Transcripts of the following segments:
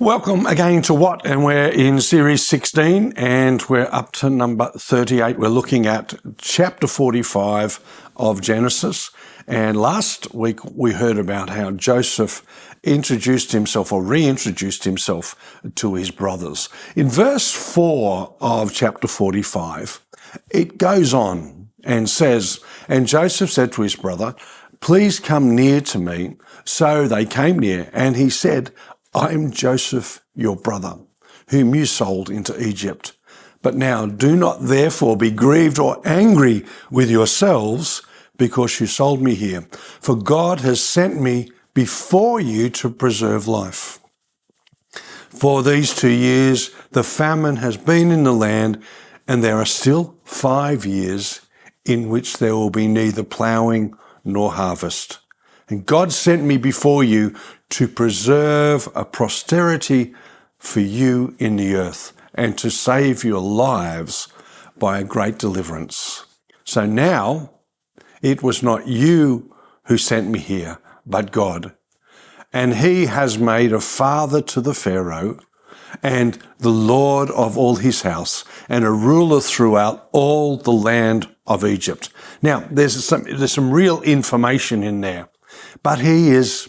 Welcome again to What? And we're in series 16 and we're up to number 38. We're looking at chapter 45 of Genesis. And last week we heard about how Joseph introduced himself or reintroduced himself to his brothers. In verse 4 of chapter 45, it goes on and says, "And Joseph said to his brother, 'Please come near to me.' So they came near, and he said, 'I am Joseph, your brother, whom you sold into Egypt. But now do not therefore be grieved or angry with yourselves because you sold me here. For God has sent me before you to preserve life. For these 2 years the famine has been in the land, and there are still 5 years in which there will be neither ploughing nor harvest. And God sent me before you to preserve a posterity for you in the earth and to save your lives by a great deliverance. So now it was not you who sent me here, but God. And he has made a father to the Pharaoh and the Lord of all his house and a ruler throughout all the land of Egypt.'" Now, there's some real information in there, but he's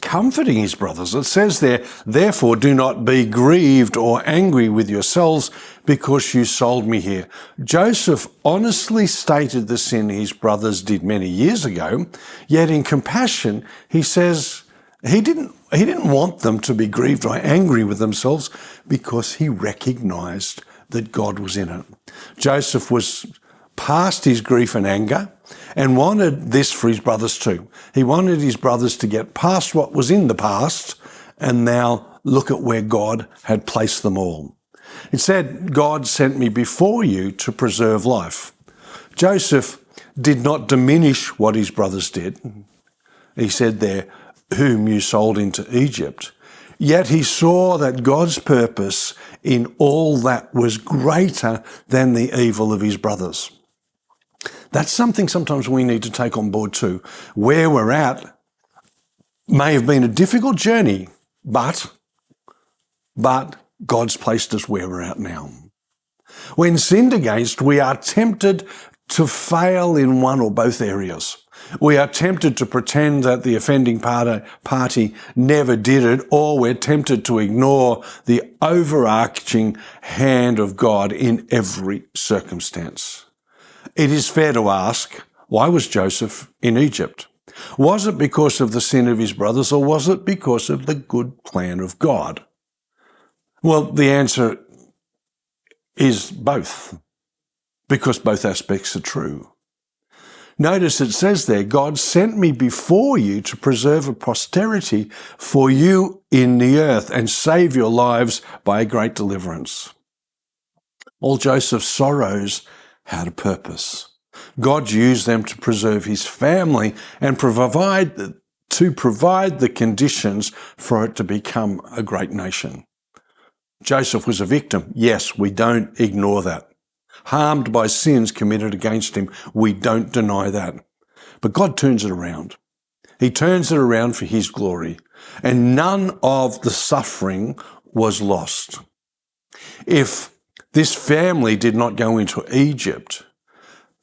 comforting his brothers. It says there, "Therefore do not be grieved or angry with yourselves because you sold me here." Joseph honestly stated the sin his brothers did many years ago, yet in compassion, he says he didn't want them to be grieved or angry with themselves because he recognized that God was in it. Joseph was past his grief and anger and wanted this for his brothers too. He wanted his brothers to get past what was in the past and now look at where God had placed them all. It said, "God sent me before you to preserve life." Joseph did not diminish what his brothers did. He said there, "whom you sold into Egypt." Yet he saw that God's purpose in all that was greater than the evil of his brothers. That's something sometimes we need to take on board too. Where we're at may have been a difficult journey, but God's placed us where we're at now. When sinned against, we are tempted to fail in one or both areas. We are tempted to pretend that the offending party never did it, or we're tempted to ignore the overarching hand of God in every circumstance. It is fair to ask, why was Joseph in Egypt? Was it because of the sin of his brothers, or was it because of the good plan of God? Well, the answer is both, because both aspects are true. Notice it says there, "God sent me before you to preserve a posterity for you in the earth and save your lives by a great deliverance." All Joseph's sorrows had a purpose. God used them to preserve his family and provide the conditions for it to become a great nation. Joseph was a victim. Yes, we don't ignore that. Harmed by sins committed against him. We don't deny that. But God turns it around. He turns it around for his glory. And none of the suffering was lost. If this family did not go into Egypt,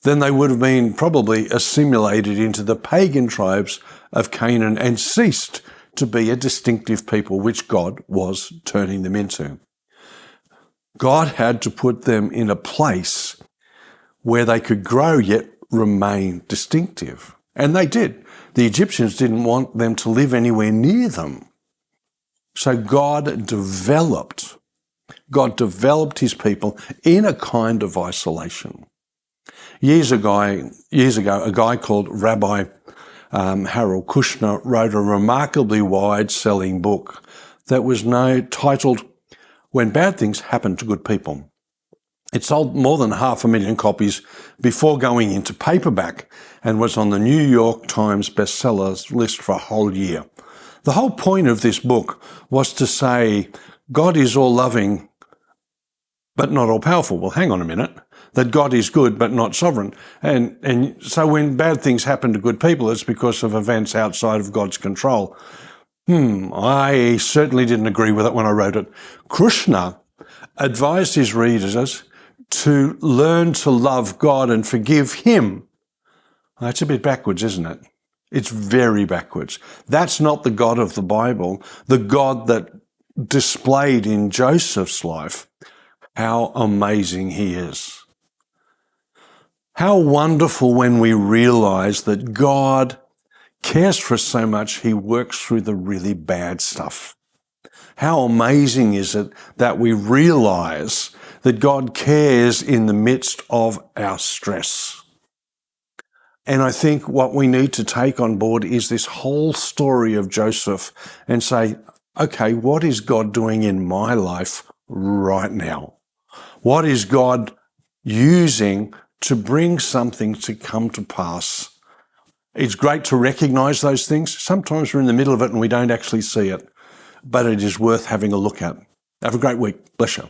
then they would have been probably assimilated into the pagan tribes of Canaan and ceased to be a distinctive people, which God was turning them into. God had to put them in a place where they could grow yet remain distinctive. And they did. The Egyptians didn't want them to live anywhere near them. So God developed his people in a kind of isolation. Years ago, a guy called Rabbi Harold Kushner wrote a remarkably wide-selling book that was titled "When Bad Things Happen to Good People." It sold more than 500,000 copies before going into paperback and was on the New York Times bestsellers list for a whole year. The whole point of this book was to say God is all loving but not all powerful. Well, hang on a minute. That God is good but not sovereign. And so when bad things happen to good people, it's because of events outside of God's control. I certainly didn't agree with it when I wrote it. Krishna advised his readers to learn to love God and forgive him. That's a bit backwards, isn't it? It's very backwards. That's not the God of the Bible, the God that displayed in Joseph's life how amazing he is. How wonderful when we realize that God cares for us so much, he works through the really bad stuff. How amazing is it that we realize that God cares in the midst of our stress? And I think what we need to take on board is this whole story of Joseph and say, okay, what is God doing in my life right now? What is God using to bring something to come to pass? It's great to recognize those things. Sometimes we're in the middle of it and we don't actually see it, but it is worth having a look at. Have a great week. Bless you.